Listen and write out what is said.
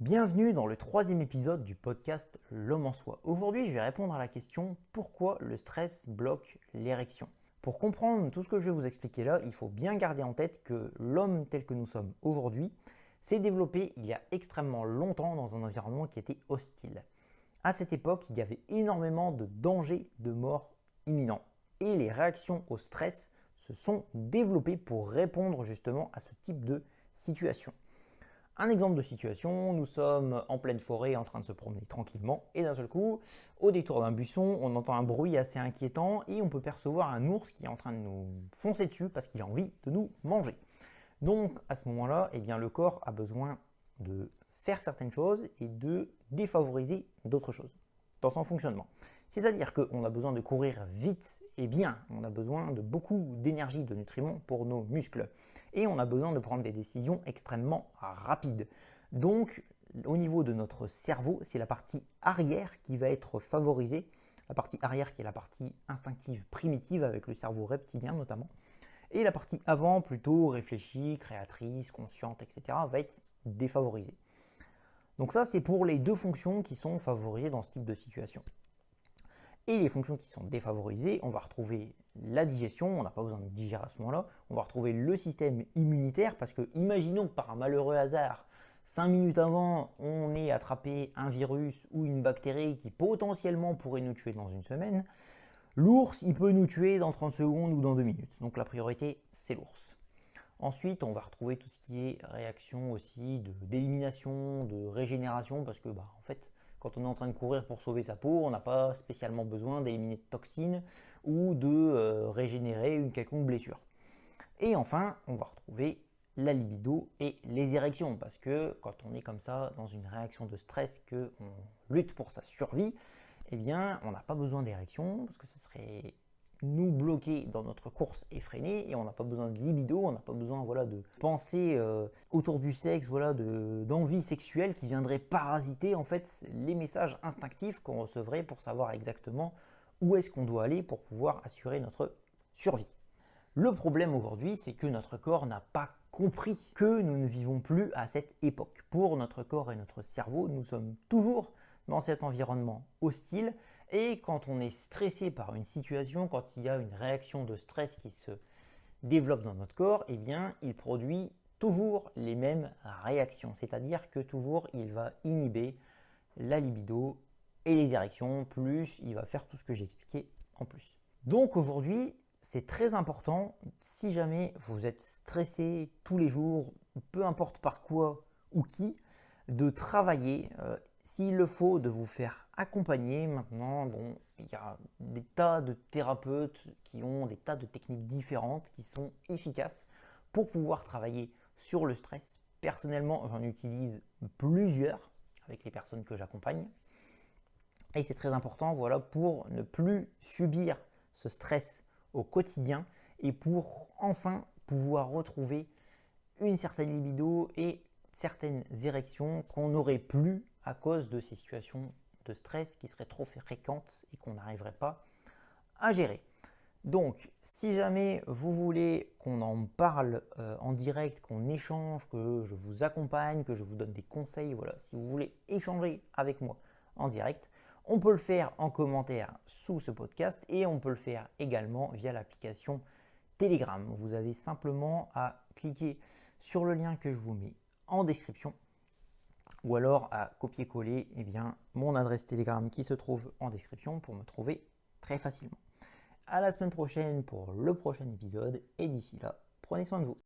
Bienvenue dans le troisième épisode du podcast L'homme en soi. Aujourd'hui, je vais répondre à la question pourquoi le stress bloque l'érection. Pour comprendre tout ce que je vais vous expliquer là, il faut bien garder en tête que l'homme tel que nous sommes aujourd'hui s'est développé il y a extrêmement longtemps dans un environnement qui était hostile. À cette époque, il y avait énormément de dangers de mort imminents et les réactions au stress se sont développées pour répondre justement à ce type de situation. Un exemple de situation, nous sommes en pleine forêt en train de se promener tranquillement et d'un seul coup, au détour d'un buisson, on entend un bruit assez inquiétant et on peut percevoir un ours qui est en train de nous foncer dessus parce qu'il a envie de nous manger. Donc à ce moment-là, eh bien, le corps a besoin de faire certaines choses et de défavoriser d'autres choses dans son fonctionnement. C'est-à-dire qu'on a besoin de courir vite et bien, on a besoin de beaucoup d'énergie, de nutriments pour nos muscles. Et on a besoin de prendre des décisions extrêmement rapides. Donc, au niveau de notre cerveau, c'est la partie arrière qui va être favorisée. La partie arrière qui est la partie instinctive primitive avec le cerveau reptilien notamment. Et la partie avant, plutôt réfléchie, créatrice, consciente, etc., va être défavorisée. Donc ça, c'est pour les deux fonctions qui sont favorisées dans ce type de situation. Et les fonctions qui sont défavorisées, on va retrouver la digestion, on n'a pas besoin de digérer à ce moment-là, on va retrouver le système immunitaire, parce que imaginons que par un malheureux hasard, 5 minutes avant, on ait attrapé un virus ou une bactérie qui potentiellement pourrait nous tuer dans une semaine, l'ours, il peut nous tuer dans 30 secondes ou dans 2 minutes. Donc la priorité, c'est l'ours. Ensuite, on va retrouver tout ce qui est réaction aussi d'élimination, de régénération, parce que en fait, quand on est en train de courir pour sauver sa peau, on n'a pas spécialement besoin d'éliminer de toxines ou de régénérer une quelconque blessure. Et enfin, on va retrouver la libido et les érections, parce que quand on est comme ça dans une réaction de stress, qu'on lutte pour sa survie, eh bien, on n'a pas besoin d'érection, parce que ce serait nous bloquer dans notre course effrénée et on n'a pas besoin de libido, on n'a pas besoin de penser autour du sexe, d'envie sexuelle qui viendrait parasiter en fait les messages instinctifs qu'on recevrait pour savoir exactement où est-ce qu'on doit aller pour pouvoir assurer notre survie. Le problème aujourd'hui, c'est que notre corps n'a pas compris que nous ne vivons plus à cette époque. Pour notre corps et notre cerveau, nous sommes toujours dans cet environnement hostile et quand on est stressé par une situation, quand il y a une réaction de stress qui se développe dans notre corps, eh bien, il produit toujours les mêmes réactions. C'est-à-dire que toujours, il va inhiber la libido et les érections, plus il va faire tout ce que j'ai expliqué en plus. Donc aujourd'hui, c'est très important, si jamais vous êtes stressé tous les jours, peu importe par quoi ou qui, de travailler, s'il le faut, de vous faire accompagner. Maintenant, il y a des tas de thérapeutes qui ont des tas de techniques différentes qui sont efficaces pour pouvoir travailler sur le stress. Personnellement, j'en utilise plusieurs avec les personnes que j'accompagne. Et c'est très important pour ne plus subir ce stress au quotidien et pour enfin pouvoir retrouver une certaine libido et certaines érections qu'on n'aurait plus à cause de ces situations de stress qui seraient trop fréquentes et qu'on n'arriverait pas à gérer. Donc, si jamais vous voulez qu'on en parle en direct, qu'on échange, que je vous accompagne, que je vous donne des conseils, si vous voulez échanger avec moi en direct, on peut le faire en commentaire sous ce podcast et on peut le faire également via l'application Telegram. Vous avez simplement à cliquer sur le lien que je vous mets en description ou alors à copier-coller mon adresse Telegram qui se trouve en description pour me trouver très facilement. À la semaine prochaine pour le prochain épisode et d'ici là, prenez soin de vous.